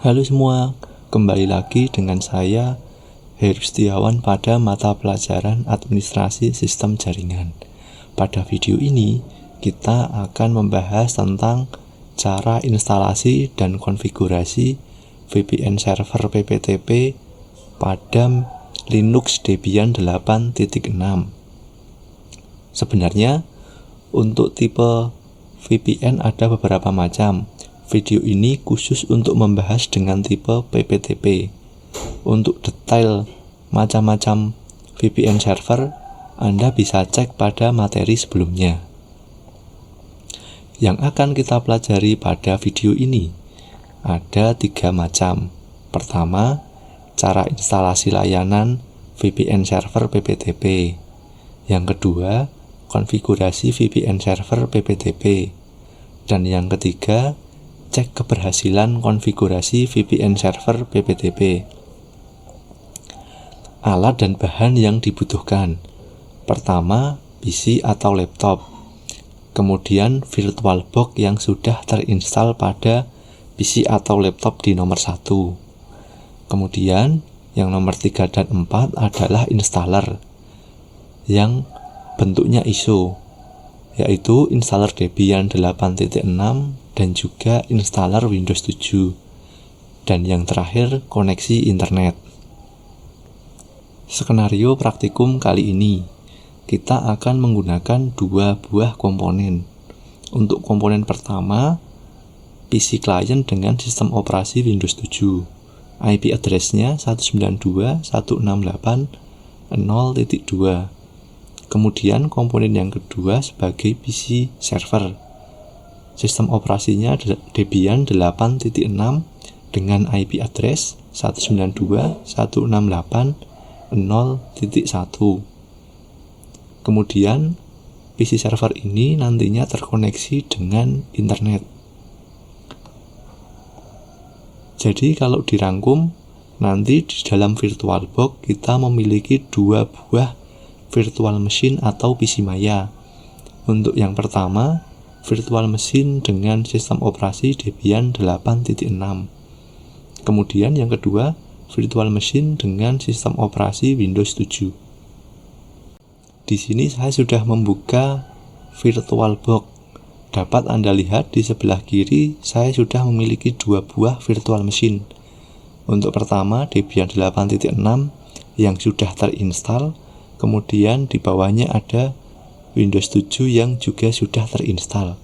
Halo semua, kembali lagi dengan saya Heru Setiawan pada mata pelajaran Administrasi Sistem Jaringan. Pada video ini, kita akan membahas tentang cara instalasi dan konfigurasi VPN server PPTP pada Linux Debian 8.6. Sebenarnya, untuk tipe VPN ada beberapa macam. Video ini khusus untuk membahas dengan tipe PPTP. Untuk detail macam-macam VPN server, Anda bisa cek pada materi sebelumnya. Yang akan kita pelajari pada video ini ada 3 macam. Pertama, cara instalasi layanan VPN server PPTP. Yang kedua, konfigurasi VPN server PPTP. Dan yang ketiga, cek keberhasilan konfigurasi VPN server PPTP. Alat dan bahan yang dibutuhkan. Pertama, PC atau laptop. Kemudian VirtualBox yang sudah terinstal pada PC atau laptop di nomor 1. Kemudian yang nomor 3 dan 4 adalah installer yang bentuknya ISO, yaitu installer Debian 8.6 dan juga installer Windows 7. Dan yang terakhir, koneksi internet. Skenario praktikum kali ini, kita akan menggunakan 2 buah komponen. Untuk komponen pertama, PC client dengan sistem operasi Windows 7. IP address-nya 192.168.0.2. Kemudian komponen yang kedua sebagai PC server. Sistem operasinya Debian 8.6 dengan IP address 192.168.0.1. Kemudian PC server ini nantinya terkoneksi dengan internet. Jadi kalau dirangkum, nanti di dalam VirtualBox kita memiliki 2 buah virtual machine atau PC Maya. Untuk yang pertama, virtual machine dengan sistem operasi Debian 8.6. Kemudian yang kedua, virtual machine dengan sistem operasi Windows 7. Di sini saya sudah membuka VirtualBox. Dapat Anda lihat di sebelah kiri, saya sudah memiliki 2 buah virtual machine. Untuk pertama, Debian 8.6 yang sudah terinstall. Kemudian di bawahnya ada Windows 7 yang juga sudah terinstall.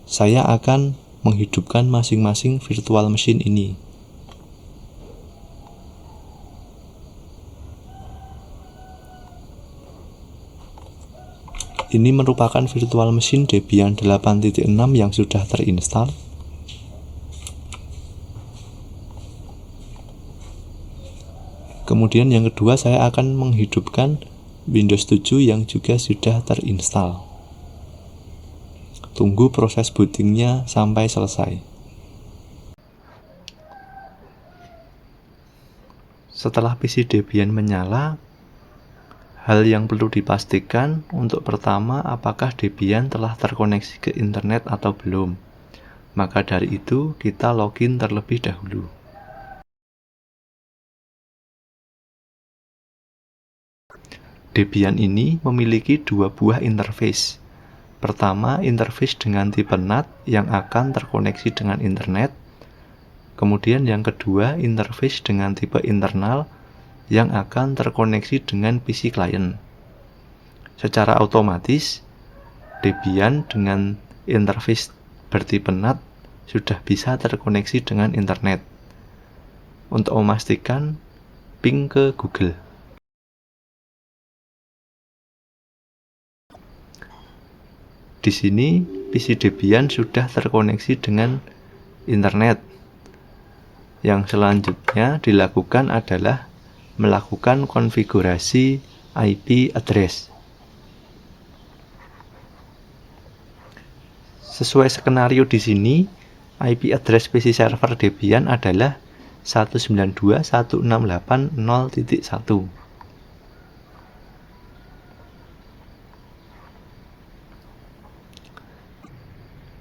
Saya akan menghidupkan masing-masing virtual machine ini. Ini merupakan virtual machine Debian 8.6 yang sudah terinstall. Kemudian yang kedua, saya akan menghidupkan Windows 7 yang juga sudah terinstall. Tunggu proses bootingnya sampai selesai. Setelah PC Debian menyala, hal yang perlu dipastikan untuk pertama, apakah Debian telah terkoneksi ke internet atau belum. Maka dari itu, kita login terlebih dahulu. Debian ini memiliki 2 buah interface. Pertama, interface dengan tipe NAT yang akan terkoneksi dengan internet. Kemudian yang kedua, interface dengan tipe internal yang akan terkoneksi dengan PC client. Secara otomatis, Debian dengan interface bertipe NAT sudah bisa terkoneksi dengan internet. Untuk memastikan, ping ke Google. Di sini, PC Debian sudah terkoneksi dengan internet. Yang selanjutnya dilakukan adalah melakukan konfigurasi IP address. Sesuai skenario di sini, IP address PC server Debian adalah 192.168.0.1.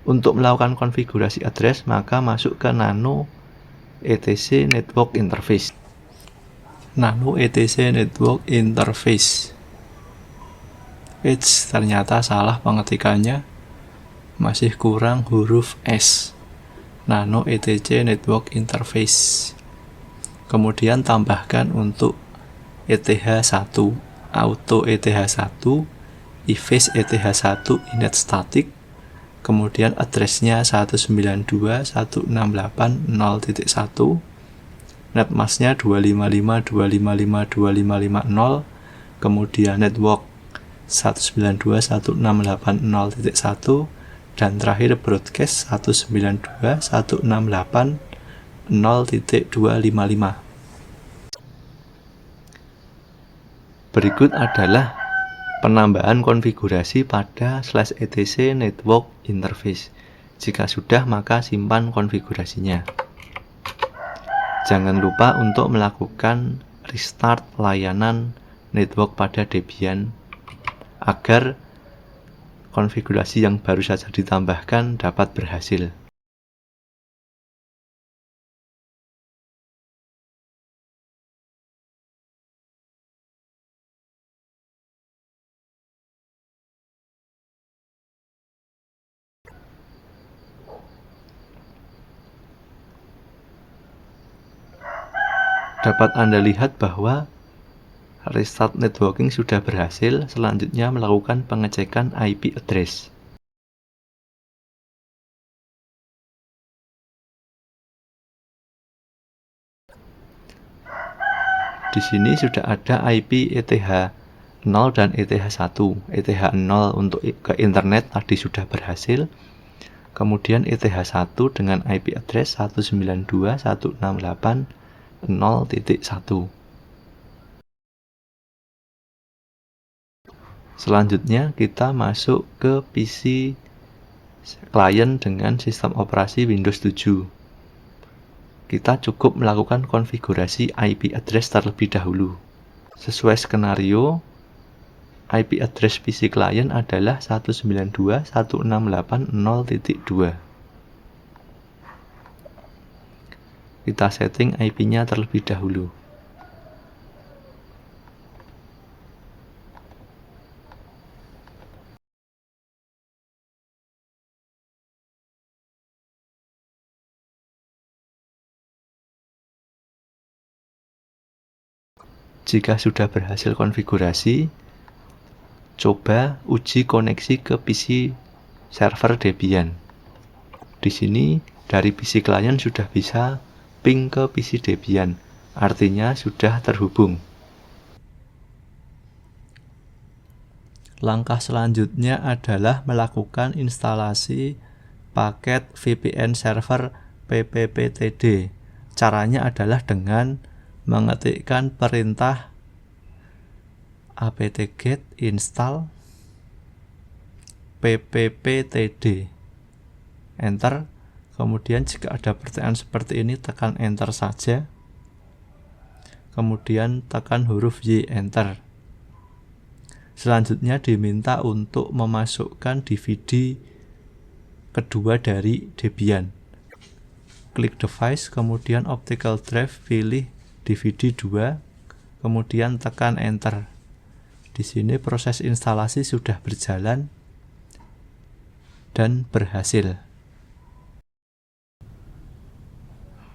Untuk melakukan konfigurasi address, maka masuk ke nano etc network interface. Nano etc network interface. Ternyata salah pengetikannya, masih kurang huruf S. Nano etc network interface. Kemudian tambahkan untuk ETH1, auto ETH1, efface ETH1 init static, kemudian address-nya 192.168.0.1, netmask-nya 255.255.2550, kemudian network 192.168.0.1, dan terakhir broadcast 192.168.0.255. Berikut adalah penambahan konfigurasi pada /etc network interface. Jika sudah, maka simpan konfigurasinya. Jangan lupa untuk melakukan restart layanan network pada Debian agar konfigurasi yang baru saja ditambahkan dapat berhasil. Dapat Anda lihat bahwa restart networking sudah berhasil. Selanjutnya melakukan pengecekan IP address. Di sini sudah ada IP ETH0 dan ETH1. ETH0 untuk ke internet tadi sudah berhasil. Kemudian ETH1 dengan IP address 192.168.0.1. Selanjutnya kita masuk ke PC klien dengan sistem operasi Windows 7. Kita cukup melakukan konfigurasi IP address terlebih dahulu. Sesuai skenario, IP address PC klien adalah 192.168.0.2. Kita setting IP-nya terlebih dahulu. Jika sudah berhasil konfigurasi, coba uji koneksi ke PC server Debian. Di sini dari PC klien sudah bisa ping ke PC Debian, artinya sudah terhubung. Langkah selanjutnya adalah melakukan instalasi paket VPN server ppptd. Caranya adalah dengan mengetikkan perintah apt-get install ppptd, enter. Kemudian jika ada pertanyaan seperti ini, tekan enter saja, kemudian tekan huruf Y, enter. Selanjutnya diminta untuk memasukkan DVD kedua dari Debian. Klik device, kemudian optical drive, pilih DVD 2, kemudian tekan enter. Di sini proses instalasi sudah berjalan dan berhasil.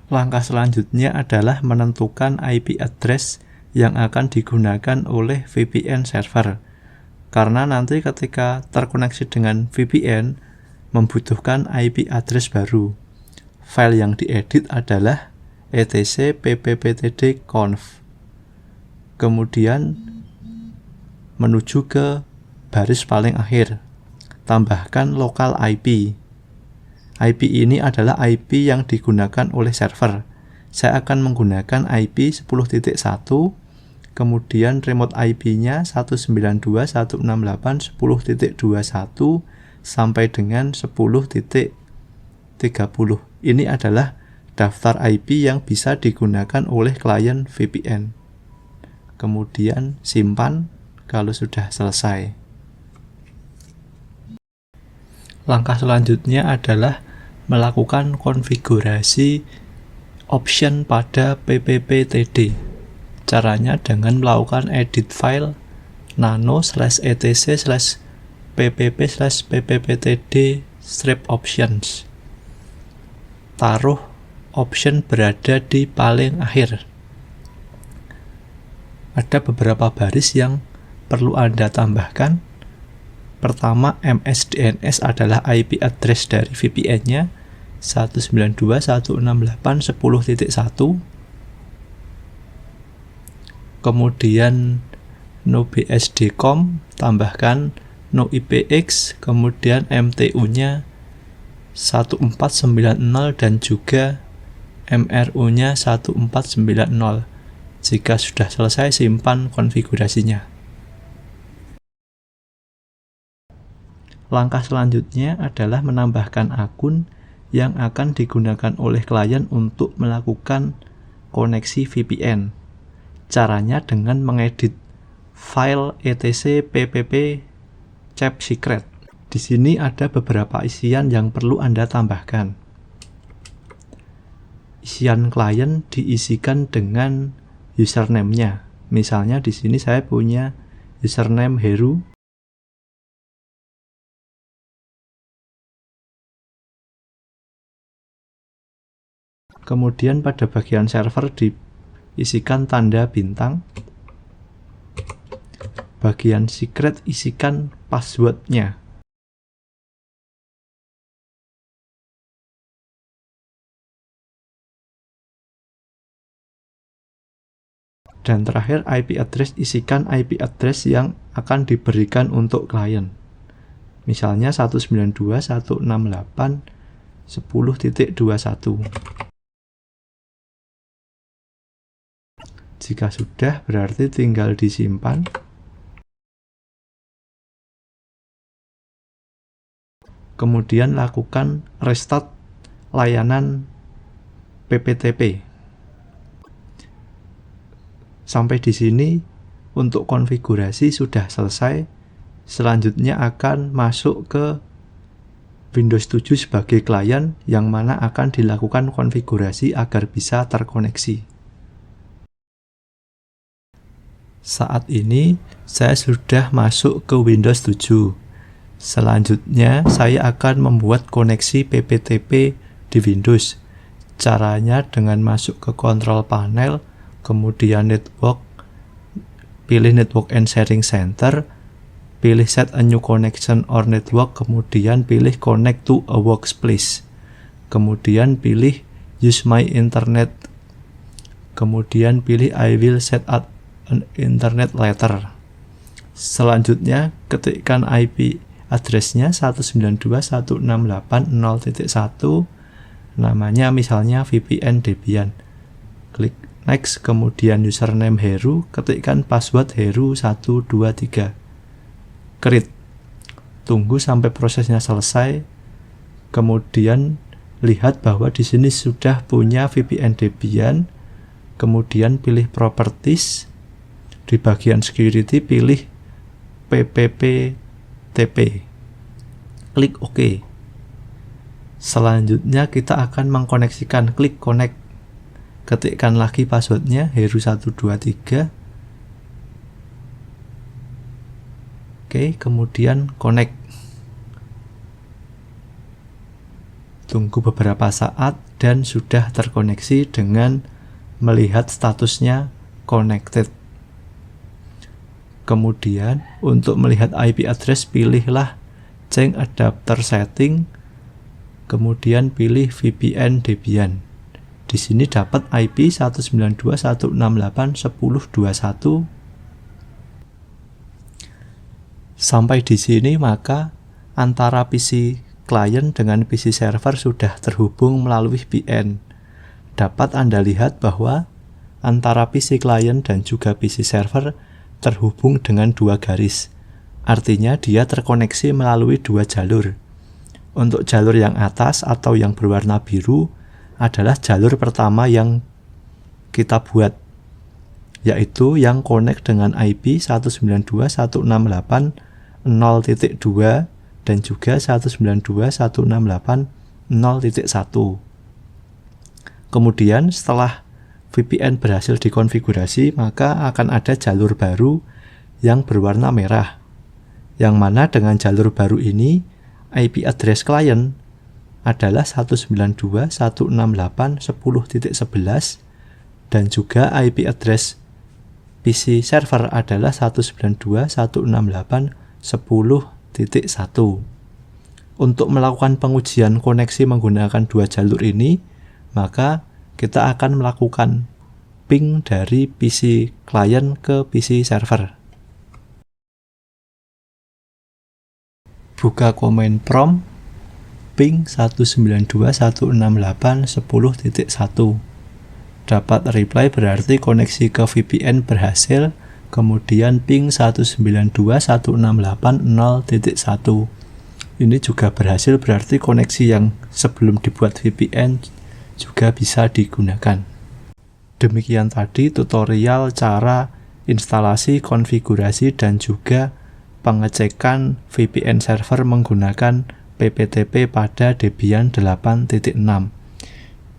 Langkah selanjutnya adalah menentukan IP address yang akan digunakan oleh VPN server. Karena nanti ketika terkoneksi dengan VPN membutuhkan IP address baru. File yang diedit adalah etc ppptd.conf. Kemudian menuju ke baris paling akhir. Tambahkan local IP. IP ini adalah IP yang digunakan oleh server. Saya akan menggunakan IP 10.1, kemudian remote IP-nya 192.168.10.21 sampai dengan 10.30. Ini adalah daftar IP yang bisa digunakan oleh klien VPN. Kemudian simpan kalau sudah selesai. Langkah selanjutnya adalah melakukan konfigurasi option pada PPPTD. Caranya dengan melakukan edit file nano/etc/ppp/ppptd/options. Taruh option berada di paling akhir. Ada beberapa baris yang perlu Anda tambahkan. Pertama, MSDNS adalah IP address dari VPN-nya 192.168.10.1. Kemudian NoBSD.com, tambahkan NoIPX, kemudian MTU-nya 1490 dan juga MRU-nya 1490. Jika sudah selesai, simpan konfigurasinya. Langkah selanjutnya adalah menambahkan akun yang akan digunakan oleh klien untuk melakukan koneksi VPN. Caranya dengan mengedit file etc ppp cap secret. Di sini ada beberapa isian yang perlu Anda tambahkan. Isian klien diisikan dengan username-nya. Misalnya di sini saya punya username Heru. Kemudian pada bagian server diisikan tanda bintang. Bagian secret isikan password-nya. Dan terakhir IP address, isikan IP address yang akan diberikan untuk klien. Misalnya 192.168.10.21. Jika sudah, berarti tinggal disimpan. Kemudian lakukan restart layanan PPTP. Sampai di sini untuk konfigurasi sudah selesai. Selanjutnya akan masuk ke Windows 7 sebagai klien yang mana akan dilakukan konfigurasi agar bisa terkoneksi. Saat ini saya sudah masuk ke Windows 7. Selanjutnya saya akan membuat koneksi PPTP di Windows. Caranya dengan masuk ke Control Panel, kemudian Network, pilih Network and Sharing Center, pilih Set a New Connection or Network, kemudian pilih Connect to a Workspace, kemudian pilih Use My Internet, kemudian pilih I will set up an internet later. Selanjutnya ketikkan IP address-nya 192.168.0.1, namanya misalnya VPN Debian. Klik next, kemudian username Heru, ketikkan password Heru123. Create. Tunggu sampai prosesnya selesai. Kemudian lihat bahwa di sini sudah punya VPN Debian. Kemudian pilih properties. Di bagian security pilih PPPTP. Klik OK. Selanjutnya kita akan mengkoneksikan. Klik connect. Ketikkan lagi passwordnya Heru123. Oke, kemudian connect. Tunggu beberapa saat dan sudah terkoneksi dengan melihat statusnya connected. Kemudian untuk melihat IP address pilihlah change adapter setting, kemudian pilih VPN Debian. Di sini dapat IP 192.168.10.21. Sampai di sini maka antara PC klien dengan PC server sudah terhubung melalui VPN. Dapat Anda lihat bahwa antara PC klien dan juga PC server terhubung dengan dua garis. Artinya dia terkoneksi melalui dua jalur. Untuk jalur yang atas atau yang berwarna biru adalah jalur pertama yang kita buat, yaitu yang connect dengan IP 192.168.0.2 dan juga 192.168.0.1. Kemudian setelah VPN berhasil dikonfigurasi, maka akan ada jalur baru yang berwarna merah, yang mana dengan jalur baru ini IP address klien adalah 192.168.10.11 dan juga IP address PC server adalah 192.168.10.1. Untuk melakukan pengujian koneksi menggunakan dua jalur ini, maka kita akan melakukan ping dari PC klien ke PC server. Buka command prompt ping 192.168.10.1. Dapat reply berarti koneksi ke VPN berhasil, kemudian ping 192.168.0.1. Ini juga berhasil, berarti koneksi yang sebelum dibuat VPN juga bisa digunakan. Demikian tadi tutorial cara instalasi, konfigurasi, dan juga pengecekan VPN server menggunakan PPTP pada Debian 8.6.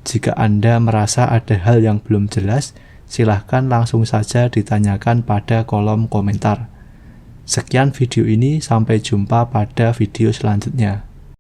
Jika Anda merasa ada hal yang belum jelas, silahkan langsung saja ditanyakan pada kolom komentar. Sekian video ini, sampai jumpa pada video selanjutnya.